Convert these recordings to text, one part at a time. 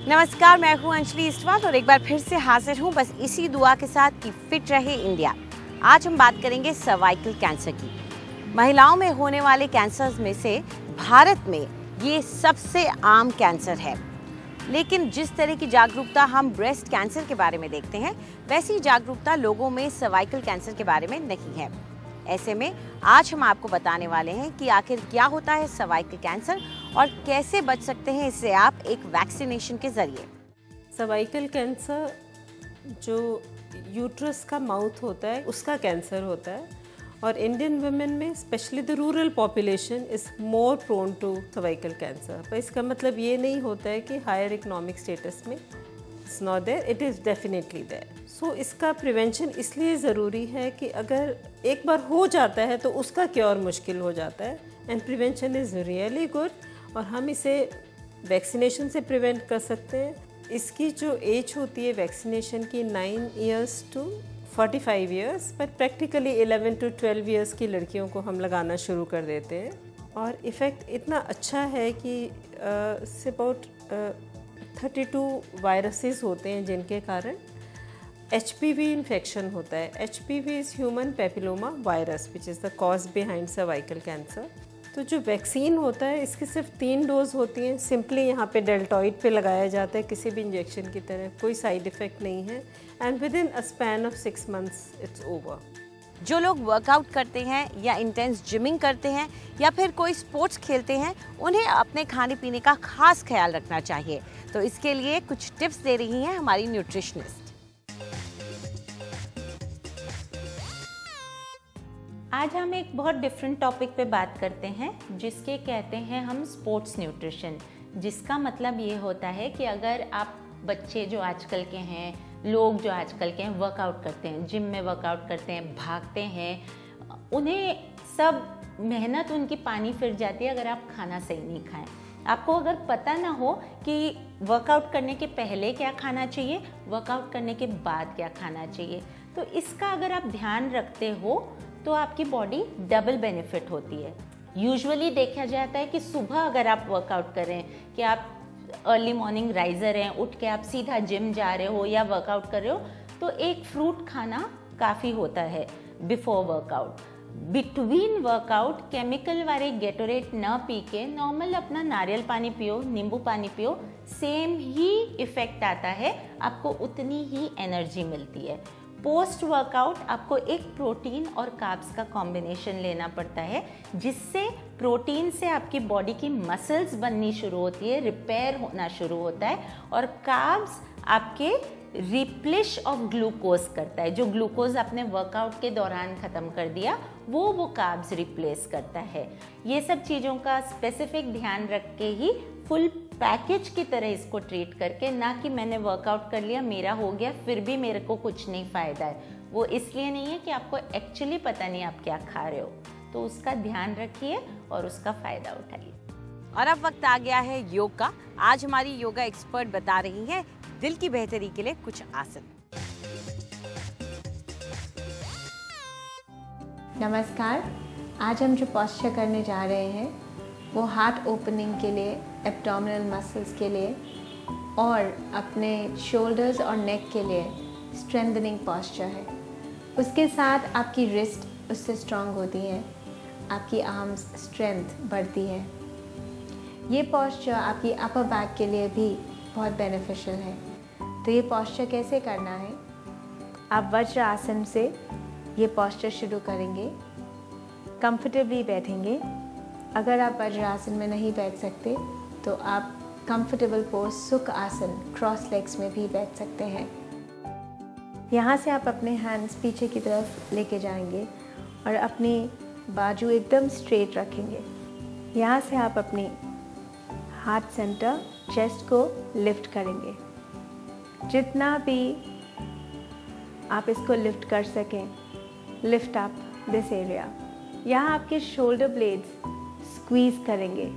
नमस्कार, मैं हूं अंजलि इस्टवाल और एक बार फिर से हाजिर हूं बस इसी दुआ के साथ कि फिट रहे इंडिया। आज हम बात करेंगे सर्वाइकल कैंसर की। महिलाओं में होने वाले कैंसर्स में से भारत में ये सबसे आम कैंसर है, लेकिन जिस तरह की जागरूकता हम ब्रेस्ट कैंसर के बारे में देखते हैं, वैसी जागरूकता लोगों में सर्वाइकल कैंसर के बारे में नहीं है। ऐसे में आज हम आपको बताने वाले हैं कि आखिर क्या होता है सर्वाइकल कैंसर और कैसे बच सकते हैं इससे आप एक वैक्सीनेशन के जरिए। सर्वाइकल कैंसर जो यूट्रस का माउथ होता है उसका कैंसर होता है और इंडियन वुमेन में specially the rural population is more prone to cervical cancer. पर इसका मतलब ये नहीं होता है कि हायर इकोनॉमिक स्टेटस में it's not there, it is definitely there. So इसका प्रिवेंशन इसलिए ज़रूरी है कि अगर एक बार हो जाता है तो उसका क्योर मुश्किल हो जाता है and prevention is really good और हम इसे वैक्सीनेशन से प्रिवेंट कर सकते हैं। इसकी जो एज होती है वैक्सीनेशन की 9 इयर्स टू 45 इयर्स, पर प्रैक्टिकली 11 टू 12 इयर्स की लड़कियों को हम लगाना शुरू कर देते हैं और इफ़ेक्ट इतना अच्छा है कि से अबाउट 32 वायरसेस होते हैं जिनके कारण HPV इन्फेक्शन होता है। HPV is human papilloma virus which is the cause behind cervical cancer. तो जो वैक्सीन होता है इसकी सिर्फ 3 डोज होती हैं। सिंपली यहाँ पे डेल्टॉइड पे लगाया जाता है किसी भी इंजेक्शन की तरह, कोई साइड इफ़ेक्ट नहीं है and with in a span of 6 months it's over. जो लोग वर्कआउट करते हैं या इंटेंस जिमिंग करते हैं या फिर कोई स्पोर्ट्स खेलते हैं, उन्हें अपने खाने पीने का खास ख्याल रखना चाहिए। तो इसके लिए कुछ टिप्स दे रही हैं हमारी न्यूट्रिशनिस्ट। आज हम एक बहुत डिफरेंट टॉपिक पे बात करते हैं जिसके कहते हैं हम स्पोर्ट्स न्यूट्रिशन, जिसका मतलब ये होता है कि अगर आप बच्चे जो आजकल के हैं, लोग जो आजकल के हैं वर्कआउट करते हैं, जिम में वर्कआउट करते हैं, भागते हैं, उन्हें सब मेहनत उनकी पानी फिर जाती है अगर आप खाना सही नहीं खाएं। आपको अगर पता ना हो कि वर्कआउट करने के पहले क्या खाना चाहिए, वर्कआउट करने के बाद क्या खाना चाहिए, तो इसका अगर आप ध्यान रखते हो तो आपकी बॉडी डबल बेनिफिट होती है। यूजुअली देखा जाता है कि सुबह अगर आप वर्कआउट करें, कि आप अर्ली मॉर्निंग राइजर हैं, उठ के आप सीधा जिम जा रहे हो या वर्कआउट कर रहे हो, तो एक फ्रूट खाना काफ़ी होता है before workout. Between workout chemical वाले गेटोरेट न पी के नॉर्मल अपना नारियल पानी पियो, नींबू पानी पियो, सेम ही इफ़ेक्ट आता है, आपको उतनी ही एनर्जी मिलती है। पोस्ट वर्कआउट आपको एक प्रोटीन और कार्ब्स का कॉम्बिनेशन लेना पड़ता है, जिससे प्रोटीन से आपकी बॉडी की मसल्स बननी शुरू होती है, रिपेयर होना शुरू होता है, और कार्ब्स आपके रिप्लेश ऑफ ग्लूकोज करता है। जो ग्लूकोज आपने वर्कआउट के दौरान ख़त्म कर दिया वो कार्ब्स रिप्लेस करता है। ये सब चीज़ों का स्पेसिफिक ध्यान रख के ही फुल पैकेज की तरह इसको ट्रीट करके, ना कि मैंने वर्कआउट कर लिया, मेरा हो गया, फिर भी मेरे को कुछ नहीं फ़ायदा है। वो इसलिए नहीं है कि आपको एक्चुअली पता नहीं आप क्या खा रहे हो, तो उसका ध्यान रखिए और उसका फ़ायदा उठाइए। और अब वक्त आ गया है योग का। आज हमारी योगा एक्सपर्ट बता रही हैं दिल की बेहतरी के लिए कुछ आसन। नमस्कार, आज हम जो पोस्चर करने जा रहे हैं वो हार्ट ओपनिंग के लिए, एब्डोमिनल मसल्स के लिए और अपने शोल्डर्स और नेक के लिए स्ट्रेंथनिंग पोस्चर है। उसके साथ आपकी रिस्ट उससे स्ट्रांग होती है, आपकी आर्म्स स्ट्रेंथ बढ़ती है। ये पोस्चर आपकी अपर बैक के लिए भी बहुत बेनिफिशियल है। तो ये पोस्चर कैसे करना है? आप वज्र आसन से ये पोस्चर शुरू करेंगे। कंफर्टेबली बैठेंगे। अगर आप वज्र आसन में नहीं बैठ सकते तो आप कंफर्टेबल पोज सुख आसन क्रॉस लेग्स में भी बैठ सकते हैं। यहाँ से आप अपने हैंड्स पीछे की तरफ लेके जाएंगे और अपनी बाजू एकदम स्ट्रेट रखेंगे। यहाँ से आप अपनी हार्ट सेंटर, चेस्ट को लिफ्ट करेंगे। जितना भी आप इसको लिफ्ट कर सकें, लिफ्ट अप दिस एरिया। यहाँ आपके शोल्डर ब्लेड्स स्क्वीज करेंगे।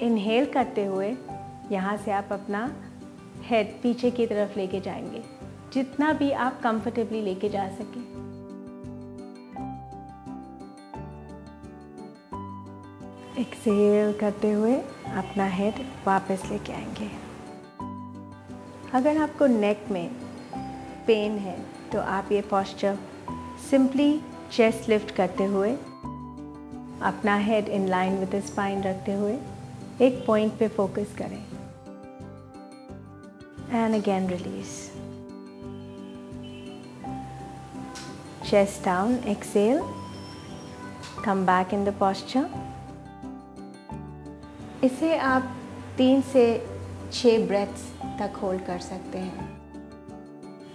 इनहेल करते हुए यहाँ से आप अपना हेड पीछे की तरफ लेके जाएंगे, जितना भी आप कंफर्टेबली लेके जा सकें। एक्सहेल करते हुए अपना हेड वापस लेके आएंगे। अगर आपको नेक में पेन है तो आप ये पोस्चर सिंपली चेस्ट लिफ्ट करते हुए, अपना head in line with the spine रखते हुए एक पॉइंट पे फोकस करें and again release. Chest down, exhale, come back in the posture. इसे आप 3 से 6 ब्रेथ्स तक होल्ड कर सकते हैं।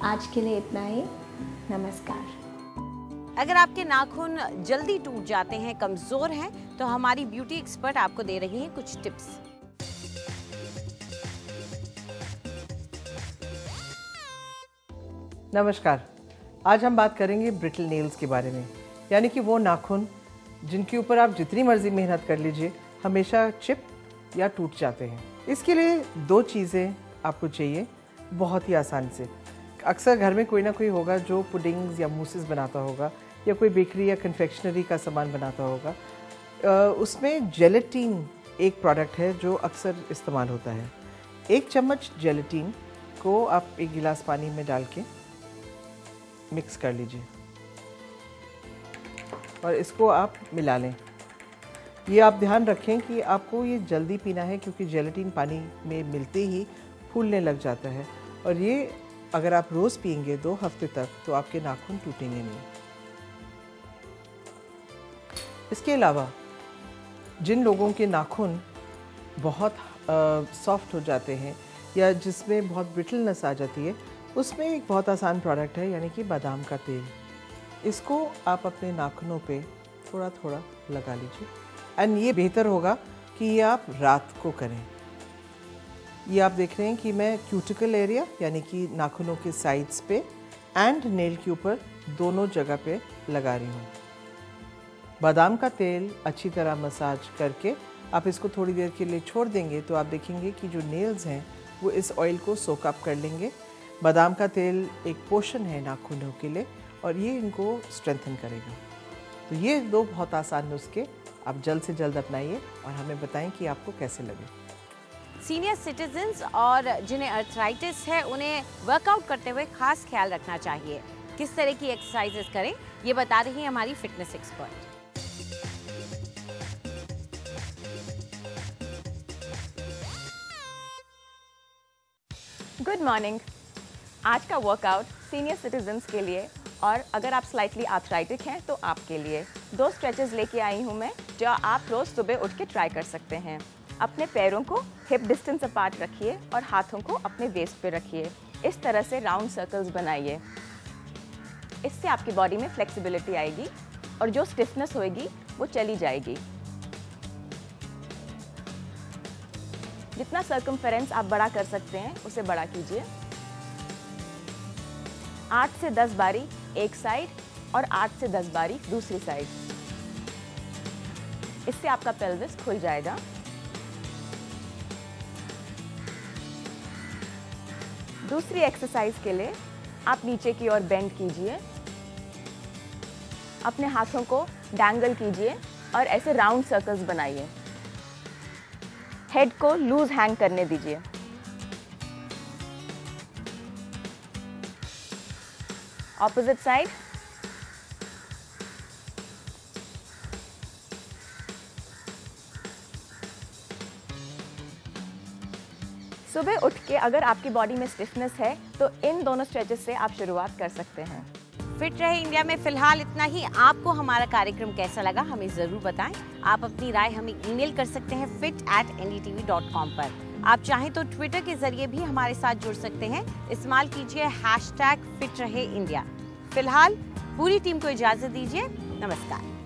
आज के लिए इतना ही। नमस्कार। अगर आपके नाखून जल्दी टूट जाते हैं, कमजोर हैं, तो हमारी ब्यूटी एक्सपर्ट आपको दे रही हैं कुछ टिप्स। नमस्कार। आज हम बात करेंगे ब्रिटल नेल्स के बारे में, यानी कि वो नाखून जिनके ऊपर आप जितनी मर्जी मेहनत कर लीजिए हमेशा चिप या टूट जाते हैं। इसके लिए 2 चीज़ें आपको चाहिए बहुत ही आसान से। अक्सर घर में कोई ना कोई होगा जो पुडिंग्स या मूसेस बनाता होगा, या कोई बेकरी या कन्फेक्शनरी का सामान बनाता होगा। उसमें जेलेटिन एक प्रोडक्ट है जो अक्सर इस्तेमाल होता है। 1 चम्मच जेलेटिन को आप 1 गिलास पानी में डाल के मिक्स कर लीजिए और इसको आप मिला लें। ये आप ध्यान रखें कि आपको ये जल्दी पीना है, क्योंकि जेलेटिन पानी में मिलते ही फूलने लग जाता है, और ये अगर आप रोज़ पिएंगे 2 हफ्ते तक तो आपके नाखून टूटेंगे नहीं। इसके अलावा जिन लोगों के नाखून बहुत सॉफ्ट हो जाते हैं या जिसमें बहुत ब्रिटलनेस आ जाती है, उसमें एक बहुत आसान प्रोडक्ट है, यानी कि बादाम का तेल। इसको आप अपने नाखूनों पे थोड़ा थोड़ा लगा लीजिए, एंड ये बेहतर होगा कि ये आप रात को करें। ये आप देख रहे हैं कि मैं क्यूटिकल एरिया यानी कि नाखूनों के साइड्स पे एंड नेल के ऊपर दोनों जगह पे लगा रही हूँ। बादाम का तेल अच्छी तरह मसाज करके आप इसको थोड़ी देर के लिए छोड़ देंगे तो आप देखेंगे कि जो नेल्स हैं वो इस ऑयल को सोक अप कर लेंगे। बादाम का तेल एक पोषण है नाखूनों के लिए और ये इनको स्ट्रेंथन करेगा। तो ये 2 बहुत आसान नुस्खे आप जल्द से जल्द अपनाइए और हमें बताएं कि आपको कैसे लगे। सीनियर सिटीजन्स और जिन्हें अर्थराइटिस है उन्हें वर्कआउट करते हुए खास ख्याल रखना चाहिए। किस तरह की एक्सरसाइजेस करें ये बता रही हैं हमारी फिटनेस एक्सपर्ट। Good morning. आज का वर्कआउट सीनियर सिटीजन्स के लिए और अगर आप स्लाइटली आर्थराइटिक हैं तो आपके लिए 2 स्ट्रेचेस लेके आई हूँ मैं, जो आप रोज़ सुबह उठ के ट्राई कर सकते हैं। अपने पैरों को हिप डिस्टेंस अपार्ट रखिए और हाथों को अपने वेस्ट पे रखिए। इस तरह से राउंड सर्कल्स बनाइए। इससे आपकी बॉडी में फ्लेक्सिबिलिटी आएगी और जो स्टिफनेस होएगी वो चली जाएगी। जितना सर्कमफेरेंस आप बड़ा कर सकते हैं उसे बड़ा कीजिए। 8 से 10 बारी एक साइड और 8 से 10 बारी दूसरी साइड। इससे आपका पेल्विस खुल जाएगा। दूसरी एक्सरसाइज के लिए आप नीचे की ओर बेंड कीजिए, अपने हाथों को डैंगल कीजिए और ऐसे राउंड सर्कल्स बनाइए। हेड को लूज हैंग करने दीजिए। Opposite side. सुबह उठ के अगर आपकी बॉडी में स्टिफनेस है तो इन दोनों स्ट्रेचेस से आप शुरुआत कर सकते हैं। फिट रहे इंडिया में फिलहाल इतना ही। आपको हमारा कार्यक्रम कैसा लगा हमें ज़रूर बताएं। आप अपनी राय हमें ईमेल कर सकते हैं fit@ndtv.com पर। आप चाहें तो ट्विटर के जरिए भी हमारे साथ जुड़ सकते हैं। इस्तेमाल कीजिए #FitRaheIndia। फिलहाल पूरी टीम को इजाज़त दीजिए। नमस्कार।